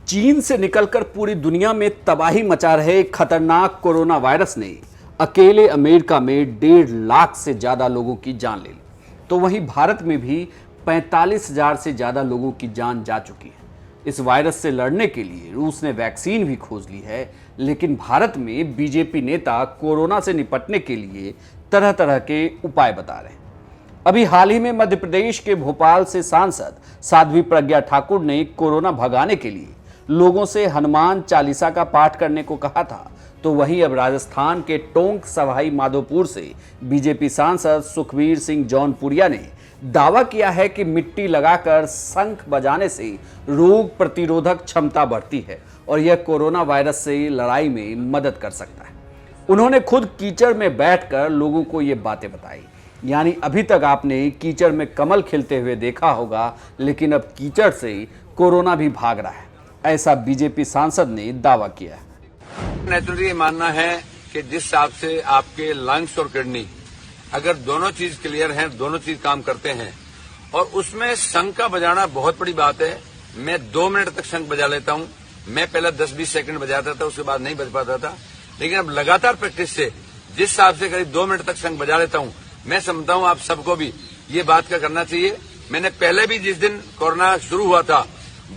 चीन से निकलकर पूरी दुनिया में तबाही मचा रहे खतरनाक कोरोना वायरस ने अकेले अमेरिका में 1.5 लाख से ज्यादा लोगों की जान ले ली। तो वहीं भारत में भी 45,000 से ज्यादा लोगों की जान जा चुकी है। इस वायरस से लड़ने के लिए रूस ने वैक्सीन भी खोज ली है, लेकिन भारत में बीजेपी नेता कोरोना से निपटने के लिए तरह तरह के उपाय बता रहे हैं। अभी हाल ही में मध्य प्रदेश के भोपाल से सांसद साध्वी प्रज्ञा ठाकुर ने कोरोना भगाने के लिए लोगों से हनुमान चालीसा का पाठ करने को कहा था। तो वहीं अब राजस्थान के टोंक सवाई माधोपुर से बीजेपी सांसद सुखबीर सिंह जौनपुरिया ने दावा किया है कि मिट्टी लगाकर शंख बजाने से रोग प्रतिरोधक क्षमता बढ़ती है और यह कोरोना वायरस से लड़ाई में मदद कर सकता है। उन्होंने खुद कीचड़ में बैठकर लोगों को ये बातें बताई। यानी अभी तक आपने कीचड़ में कमल खिलते हुए देखा होगा, लेकिन अब कीचड़ से कोरोना भी भाग रहा है, ऐसा बीजेपी सांसद ने दावा किया है। नेचुरली मानना है कि जिस हिसाब से आपके लंग्स और किडनी अगर दोनों चीज क्लियर हैं, दोनों चीज काम करते हैं और उसमें शंख का बजाना बहुत बड़ी बात है। मैं 2 मिनट तक शंख बजा लेता हूं। मैं पहले 10-20 सेकंड बजाता था, उसके बाद नहीं बज पाता था, लेकिन अब लगातार प्रैक्टिस से जिस हिसाब से करीब 2 मिनट तक शंख बजा लेता हूं, मैं समझता हूं आप सबको भी ये बात का करना चाहिए। मैंने पहले भी जिस दिन कोरोना शुरू हुआ था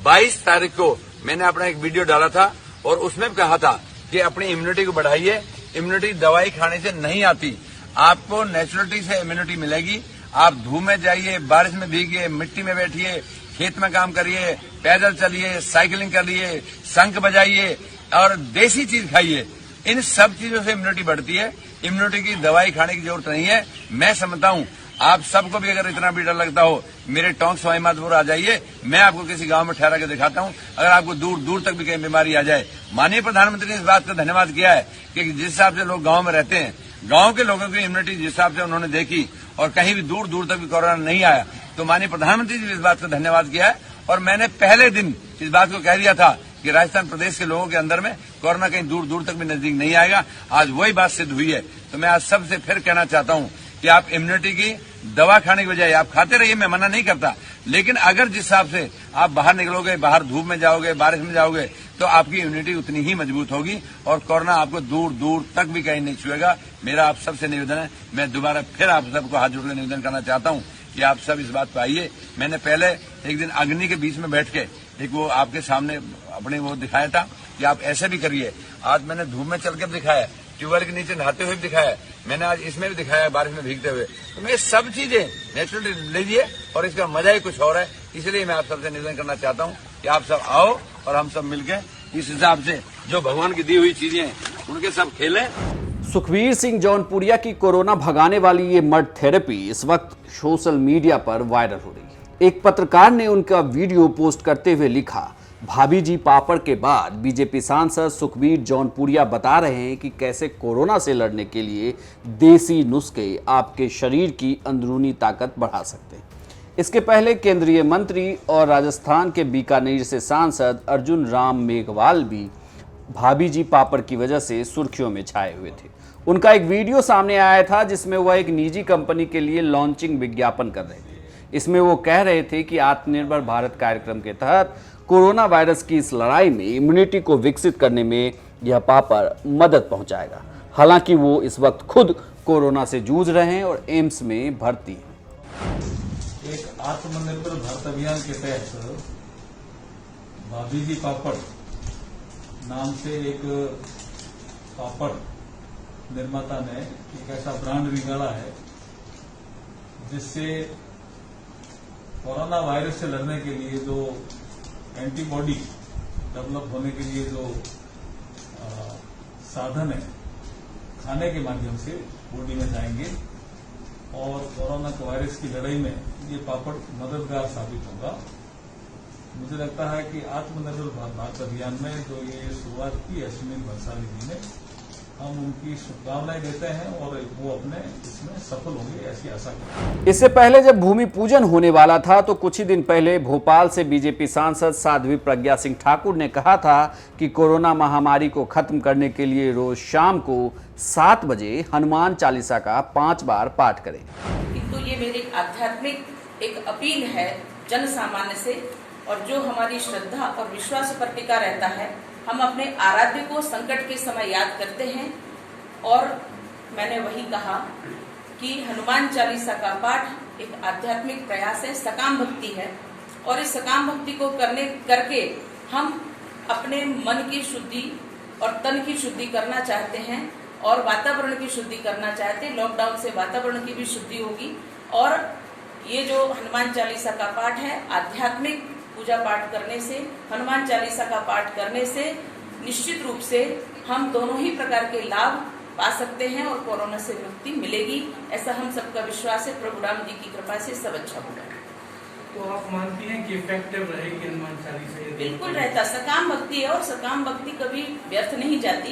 22 तारीख को मैंने अपना एक वीडियो डाला था और उसमें भी कहा था कि अपनी इम्यूनिटी को बढ़ाइए। इम्यूनिटी दवाई खाने से नहीं आती, आपको नेचुरलिटी से इम्यूनिटी मिलेगी। आप धूप में जाइए, बारिश में भीगिए, मिट्टी में बैठिए, खेत में काम करिए, पैदल चलिए, साइकिलिंग करिए, शंख बजाइए और देसी चीज खाइए। इन सब चीजों से इम्यूनिटी बढ़ती है। इम्यूनिटी की दवाई खाने की जरूरत नहीं है। मैं समझता हूं आप सबको भी अगर इतना भी डर लगता हो, मेरे टोंक सवाई माधोपुर आ जाइए, मैं आपको किसी गांव में ठहरा के दिखाता हूं। अगर आपको दूर दूर तक भी कहीं बीमारी आ जाए, माननीय प्रधानमंत्री ने इस बात का धन्यवाद किया है कि जिस हिसाब से लोग गांव में रहते हैं, गांव के लोगों की इम्यूनिटी जिस हिसाब से उन्होंने देखी और कहीं भी दूर दूर तक भी कोरोना नहीं आया, तो माननीय प्रधानमंत्री जी ने इस बात का धन्यवाद किया है। और मैंने पहले दिन इस बात को कह दिया था कि राजस्थान प्रदेश के लोगों के अंदर में कोरोना कहीं दूर दूर तक भी नजदीक नहीं आएगा। आज वही बात सिद्ध हुई है। तो मैं आज सबसे फिर कहना चाहता हूं कि आप इम्यूनिटी की दवा खाने की बजाय आप खाते रहिए, मैं मना नहीं करता, लेकिन अगर जिस हिसाब से आप बाहर निकलोगे, बाहर धूप में जाओगे, बारिश में जाओगे, तो आपकी इम्यूनिटी उतनी ही मजबूत होगी और कोरोना आपको दूर दूर तक भी कहीं नहीं छुएगा। मेरा आप सबसे निवेदन है, मैं दोबारा फिर आप सबको हाथ जोड़कर निवेदन करना चाहता हूं कि आप सब इस बात पर आइए। मैंने पहले एक दिन अग्नि के बीच में बैठ के एक वो आपके सामने अपने वो दिखाया था कि आप ऐसे भी करिए। आज मैंने धूप में चल कर दिखाया, ट्यूबवेल के नीचे नहाते हुए भी दिखाया, मैंने आज इसमें भी दिखाया बारिश में भीगते हुए। तो मैं सब चीजें नेचुरली लीजिए और इसका मजा ही कुछ और है। इसलिए मैं आप सबसे निवेदन करना चाहता हूं कि आप सब आओ और हम सब मिलकर इस हिसाब से जो भगवान की दी हुई चीजें हैं उनके सब खेलें। सुखबीर सिंह जौनपुरिया की कोरोना भगाने वाली ये मड थेरेपी इस वक्त सोशल मीडिया पर वायरल हो रही है। एक पत्रकार ने उनका वीडियो पोस्ट करते हुए लिखा, भाभी जी पापड़ के बाद बीजेपी सांसद सुखबीर जौनपुरिया बता रहे हैं कि कैसे कोरोना से लड़ने के लिए देसी नुस्खे आपके शरीर की अंदरूनी ताकत बढ़ा सकते हैं। इसके पहले केंद्रीय मंत्री और राजस्थान के बीकानेर से सांसद अर्जुन राम मेघवाल भी भाभी जी पापड़ की वजह से सुर्खियों में छाए हुए थे। उनका एक वीडियो सामने आया था जिसमें वह एक निजी कंपनी के लिए लॉन्चिंग विज्ञापन कर रहे थे। इसमें वो कह रहे थे कि आत्मनिर्भर भारत कार्यक्रम के तहत कोरोना वायरस की इस लड़ाई में इम्यूनिटी को विकसित करने में यह पापड़ मदद पहुंचाएगा। हालांकि वो इस वक्त खुद कोरोना से जूझ रहे हैं और एम्स में भर्ती हैं। एक आत्मनिर्भर भारत अभियान के तहत भाभी जी पापड़ नाम से एक पापड़ निर्माता ने एक ऐसा ब्रांड निकाला है जिससे कोरोना वायरस से लड़ने के लिए जो एंटीबॉडी डेवलप होने के लिए जो साधन है, खाने के माध्यम से बॉडी में जाएंगे और कोरोना वायरस की लड़ाई में ये पापड़ मददगार साबित होगा। मुझे लगता है कि आत्मनिर्भर भारत अभियान में जो ये शुरुआत की है सुनील भंसाली जी ने, हम उनकी शुभकामनाएं देते हैं और वो अपने इसमें सफल होंगे ऐसी आशा करते हैं। इससे पहले जब भूमि पूजन होने वाला था तो कुछ ही दिन पहले भोपाल से बीजेपी सांसद साध्वी प्रज्ञा सिंह ठाकुर ने कहा था कि कोरोना महामारी को खत्म करने के लिए रोज शाम को 7 बजे हनुमान चालीसा का 5 बार पाठ करें। तो ये मेरी आध्यात्मिक एक अपील है जन सामान्य से और जो हमारी श्रद्धा और विश्वास पर टिका रहता है, हम अपने आराध्य को संकट के समय याद करते हैं। और मैंने वही कहा कि हनुमान चालीसा का पाठ एक आध्यात्मिक प्रयास है, सकाम भक्ति है, और इस सकाम भक्ति को करके हम अपने मन की शुद्धि और तन की शुद्धि करना चाहते हैं और वातावरण की शुद्धि करना चाहते हैं। लॉकडाउन से वातावरण की भी शुद्धि होगी। और ये जो हनुमान चालीसा का पाठ है, आध्यात्मिक पूजा पाठ करने से, हनुमान चालीसा का पाठ करने से निश्चित रूप से हम दोनों ही प्रकार के लाभ पा सकते हैं और कोरोना से मुक्ति मिलेगी, ऐसा हम सबका विश्वास है। प्रभु राम जी की कृपा से सब अच्छा होगा। तो आप मानती हैं कि इफेक्टिव रहेगी हनुमान चालीसा? बिल्कुल रहता, सकाम भक्ति है और सकाम भक्ति कभी व्यर्थ नहीं जाती।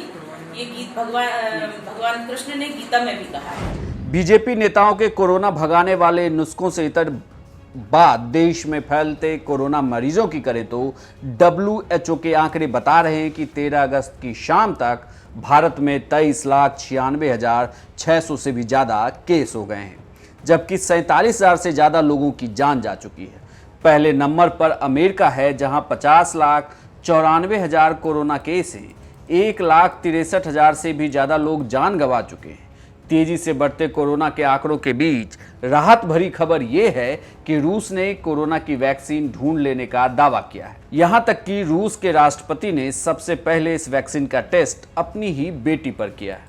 ये गीत भगवान कृष्ण ने गीता में भी कहा है। बीजेपी नेताओं के कोरोना भगाने वाले नुस्खों से इतर बात देश में फैलते कोरोना मरीजों की करें तो WHO के आंकड़े बता रहे हैं कि 13 अगस्त की शाम तक भारत में 23,96,600 से भी ज़्यादा केस हो गए हैं, जबकि 47,000 से ज़्यादा लोगों की जान जा चुकी है। पहले नंबर पर अमेरिका है, जहां 50,94,000 कोरोना केस हैं। 1,63,000 से भी ज़्यादा लोग जान गंवा चुके हैं। तेजी से बढ़ते कोरोना के आंकड़ों के बीच राहत भरी खबर यह है कि रूस ने कोरोना की वैक्सीन ढूंढ लेने का दावा किया है। यहां तक कि रूस के राष्ट्रपति ने सबसे पहले इस वैक्सीन का टेस्ट अपनी ही बेटी पर किया है।